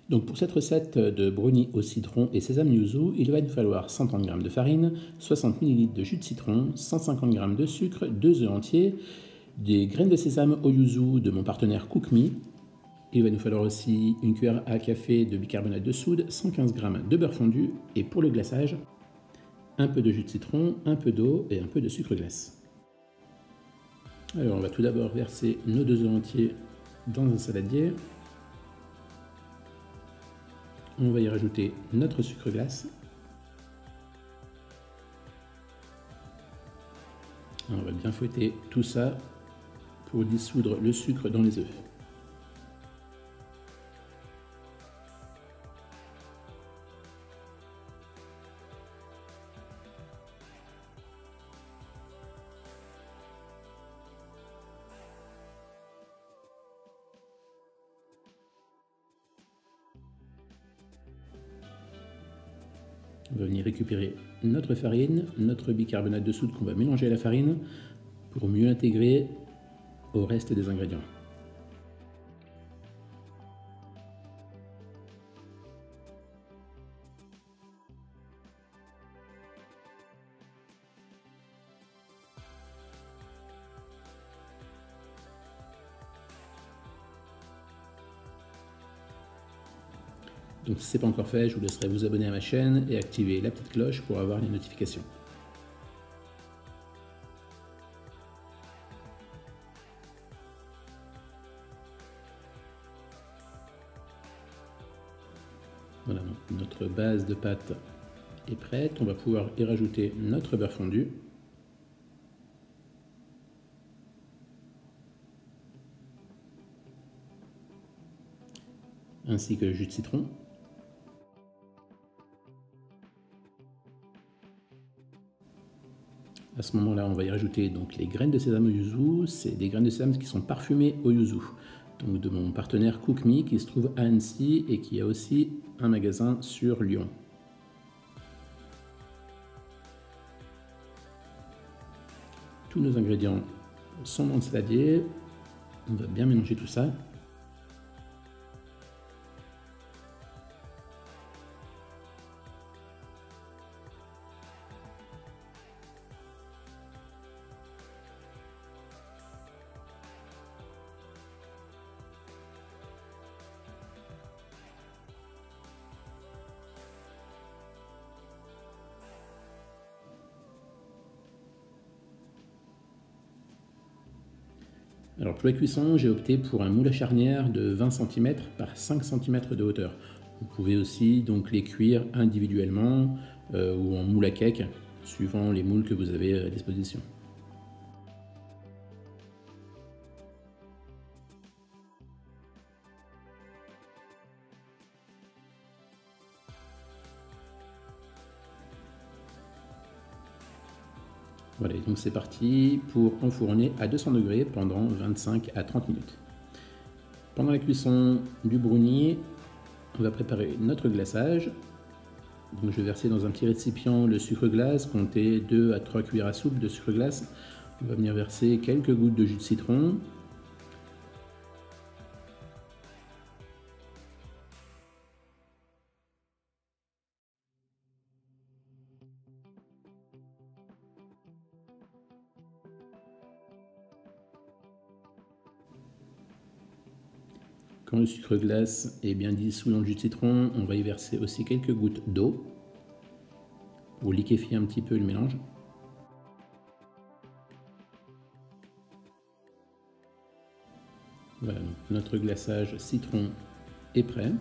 Donc pour cette recette de brownie au citron et sésame yuzu, il va nous falloir 130 g de farine, 60 ml de jus de citron, 150 g de sucre, 2 œufs entiers, des graines de sésame au yuzu de mon partenaire Cook Me. Il va nous falloir aussi une cuillère à café de bicarbonate de soude, 115 g de beurre fondu et pour le glaçage, un peu de jus de citron, un peu d'eau et un peu de sucre glace. Alors on va tout d'abord verser nos 2 œufs entiers dans un saladier. On va y rajouter notre sucre glace. On va bien fouetter tout ça pour dissoudre le sucre dans les œufs. On va venir récupérer notre farine, notre bicarbonate de soude qu'on va mélanger à la farine pour mieux l'intégrer au reste des ingrédients. Donc si ce n'est pas encore fait, je vous laisserai vous abonner à ma chaîne et activer la petite cloche pour avoir les notifications. Voilà, donc notre base de pâte est prête. On va pouvoir y rajouter notre beurre fondu. Ainsi que le jus de citron. À ce moment-là, on va y rajouter donc les graines de sésame au yuzu. C'est des graines de sésame qui sont parfumées au yuzu. Donc de mon partenaire Cook Me qui se trouve à Annecy et qui a aussi un magasin sur Lyon. Tous nos ingrédients sont dans le saladier. On va bien mélanger tout ça. Alors pour la cuisson, j'ai opté pour un moule à charnière de 20 cm par 5 cm de hauteur. Vous pouvez aussi donc les cuire individuellement ou en moule à cake, suivant les moules que vous avez à disposition. Voilà, donc c'est parti pour enfourner à 200 degrés pendant 25 à 30 minutes. Pendant la cuisson du brownie, on va préparer notre glaçage. Donc je vais verser dans un petit récipient le sucre glace, comptez 2 à 3 cuillères à soupe de sucre glace. On va venir verser quelques gouttes de jus de citron. Quand le sucre glace est bien dissous dans le jus de citron, on va y verser aussi quelques gouttes d'eau pour liquéfier un petit peu le mélange. Voilà, donc notre glaçage citron est prêt.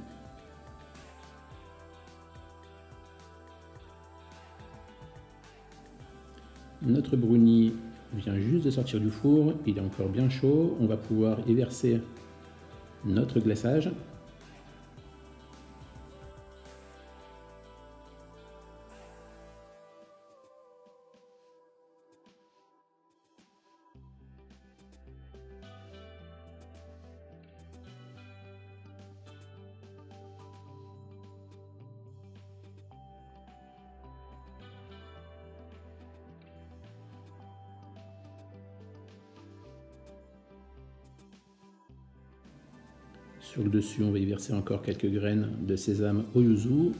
Notre brownie vient juste de sortir du four, il est encore bien chaud. On va pouvoir y verser notre glaçage. Sur le dessus, on va y verser encore quelques graines de sésame au yuzu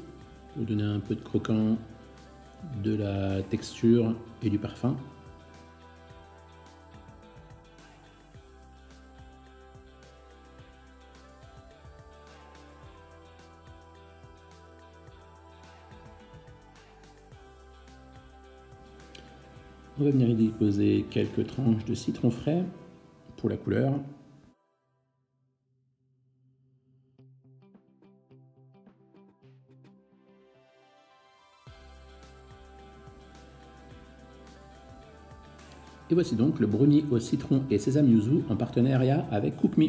pour donner un peu de croquant, de la texture et du parfum. On va venir y déposer quelques tranches de citron frais pour la couleur. Et voici donc le brownie au citron et sésame yuzu en partenariat avec Cook Me.